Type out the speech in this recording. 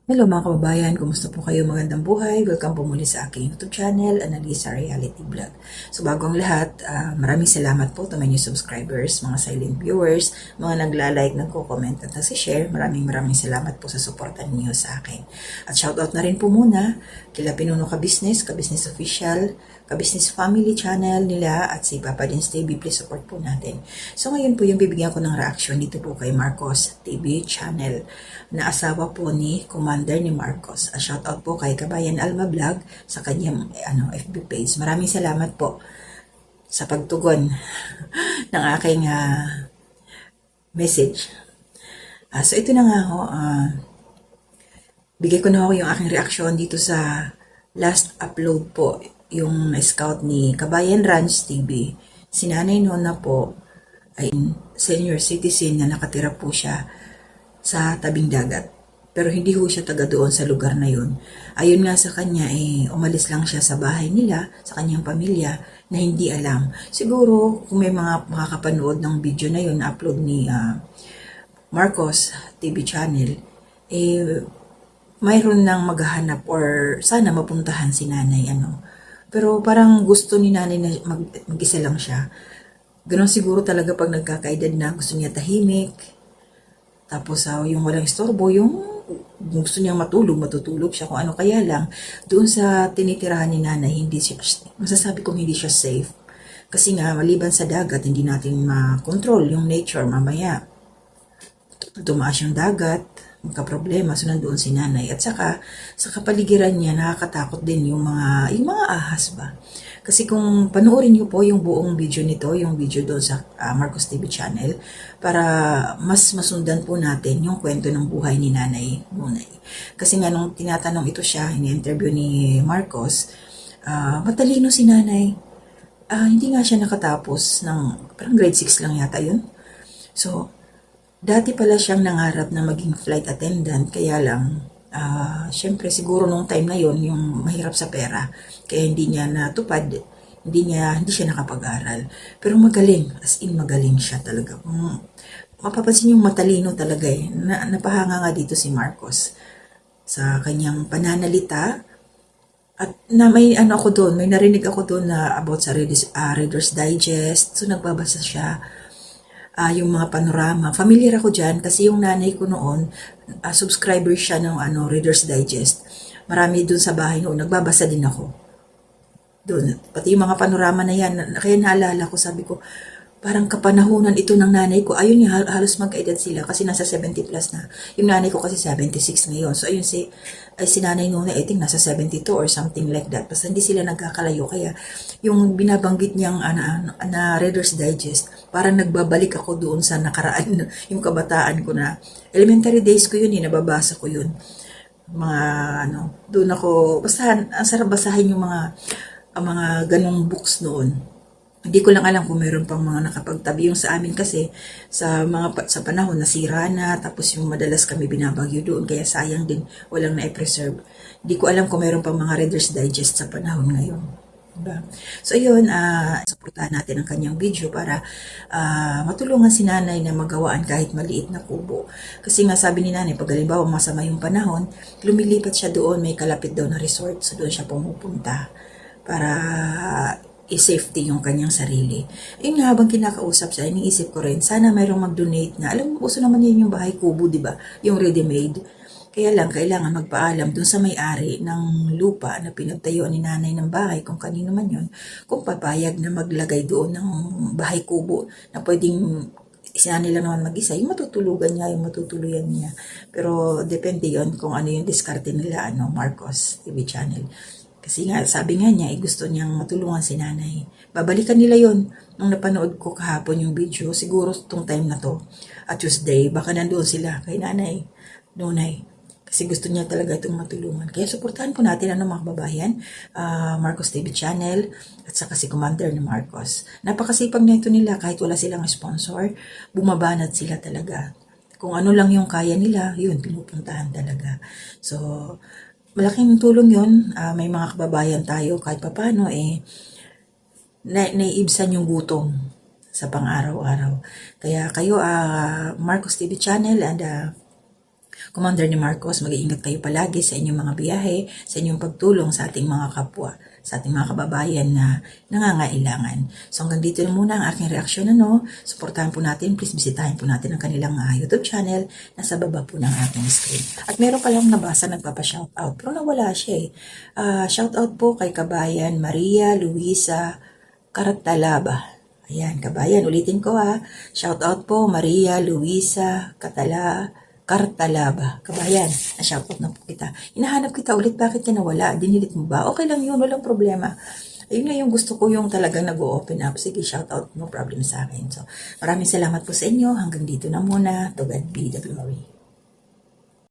Hello mga kababayan, kumusta po kayo? Magandang buhay. Welcome po muli sa aking YouTube channel, Analisa Reality Vlog. So bago ang lahat, maraming salamat po sa mga new subscribers, mga silent viewers, mga nagla-like, nagko-comment at nag-share. Maraming salamat po sa suporta niyo sa akin. At shoutout na rin po muna kila Pinuno Ka-Business, Ka-Business Official, Ka-Business Family Channel nila at si Papa Dins TV. Please support po natin. So ngayon po yung bibigyan ko ng reaction dito po kay Marcos TV Channel na asawa po ni Commander ni Marcos. A shoutout po kay Kabayan Alma Vlog sa kanyang FB page. Maraming salamat po sa pagtugon ng aking message. So ito na nga ho, bigay ko na ho yung aking reaksyon dito sa last upload po, yung scout ni Kabayan Ranch TV. Si Nanay Nona po ay senior citizen na nakatira po siya sa tabing dagat. Pero hindi ho siya taga doon sa lugar na yun. Ayon nga sa kanya, umalis lang siya sa bahay nila, sa kanyang pamilya, na hindi alam. Siguro, kung may mga makakapanood ng video na yun, na upload ni Marcos TV channel, mayroon nang maghahanap or sana mapuntahan si nanay. Pero parang gusto ni nanay na mag-isa lang siya. Ganon siguro talaga pag nagkakaedad na, gusto niya tahimik. Tapos yung walang istorbo, yung gusto niyang matutulog siya kung ano. Kaya lang, doon sa tinitirahan ni nanay, hindi siya, masasabi kong hindi siya safe. Kasi nga, maliban sa dagat, hindi natin makontrol yung nature mamaya. Tumaas yung dagat, magka-problema, so nandoon si nanay. At saka, sa kapaligiran niya, nakakatakot din yung mga ahas ba. Kasi kung panoorin niyo po yung buong video nito, yung video doon sa Marcos TV channel, para mas masundan po natin yung kwento ng buhay ni Nanay Nunay. Kasi nga nung tinatanong ito siya, ini-interview ni Marcos, matalino si Nanay. Hindi nga siya nakatapos ng, parang grade 6 lang yata yun. So, dati pala siyang nangarap na maging flight attendant, kaya lang, syempre siguro nung time na yon yung mahirap sa pera, kaya hindi niya natupad, hindi siya nakapag-aral. Pero magaling, as in magaling siya talaga. Mapapansin yung matalino talaga napahanga nga dito si Marcos sa kanyang pananalita. At na may ako doon, may narinig ako doon na about sa Reader's Digest. So nagbabasa siya. Yung mga panorama. Familiar ako dyan kasi yung nanay ko noon, subscriber siya ng Reader's Digest. Marami dun sa bahay noon, nagbabasa din ako. Doon, pati yung mga panorama na yan, kaya naalala ko, sabi ko, parang kapanahunan ito ng nanay ko. Ayun nga, halos magkaedad sila kasi nasa 70 plus na. Yung nanay ko kasi 76 ngayon. So ayun si nanay noon, I think nasa 72 or something like that. Basta hindi sila nagkakalayo. Kaya yung binabanggit niyang na Reader's Digest, parang nagbabalik ako doon sa nakaraan, yung kabataan ko na elementary days ko yun, nababasa ko yun. Mga doon ako, basta ang sarap basahin yung mga ganong books noon. Hindi ko lang alam kung meron pang mga nakapagtabi. Yung sa amin kasi, sa panahon, nasira na, tapos yung madalas kami binabagyo doon, kaya sayang din, walang na-preserve. Hindi ko alam kung meron pang mga Reader's Digest sa panahon ngayon. Diba? So ayun, supportahan natin ang kanyang video para matulungan si nanay na magawaan kahit maliit na kubo. Kasi nga sabi ni nanay, pag halimbawa masama yung panahon, lumilipat siya doon, may kalapit daw na resort, so doon siya pumupunta para i-safety yung kanyang sarili. Ayun nga, habang kinakausap siya, iniisip ko rin, sana mayroong mag-donate na. Alam mo, uso naman yan yung bahay kubo, di ba? Yung ready-made. Kaya lang, kailangan magpaalam dun sa may-ari ng lupa na pinagtayuan ni nanay ng bahay, kung kanino man yun, kung papayag na maglagay doon ng bahay kubo na pwedeng isa nila naman mag-isa, yung matutulugan niya, yung matutuluyan niya. Pero depende yon kung ano yung diskarte nila, Marcos TV channel. Kasi nga, sabi nga niya, gusto niyang matulungan si nanay. Babalikan nila yon nung napanood ko kahapon yung video, siguro tong time na to, at Tuesday, baka nandoon sila kay nanay, nunay. Kasi gusto niya talaga itong matulungan. Kaya suportahan po natin mga kababayan, Marcos TV channel, at saka si Commander ni Marcos. Napakasipag na ito nila, kahit wala silang sponsor, bumabanat sila talaga. Kung ano lang yung kaya nila, yun, pinupuntahan talaga. So, malaking tulong yun. May mga kababayan tayo kahit papano naiibsan yung gutom sa pang-araw-araw. Kaya kayo, Marcos TV channel and Commander ni Marcos, mag-iingat kayo palagi sa inyong mga biyahe, sa inyong pagtulong sa ating mga kapwa, sa ating mga kababayan na nangangailangan. So hanggang dito na muna ang aking reaksyon. Suportahan po natin, please bisitahin po natin ang kanilang YouTube channel. Nasa baba po ng aking screen. At meron palang nabasa nagpapa-shoutout, pero nawala siya shoutout po kay kabayan Maria Luisa Caratalaba. Ayan, kabayan, ulitin ko Shoutout po Maria Luisa Cartalaba. Kabayan, na-shoutout na po kita. Hinahanap kita ulit, bakit ka nawala? Dinilit mo ba? Okay lang yun, walang problema. Ayun na yung gusto ko, yung talagang nag-open up. Sige, shoutout, no problem sa akin. So, maraming salamat po sa inyo. Hanggang dito na muna. To God be the glory.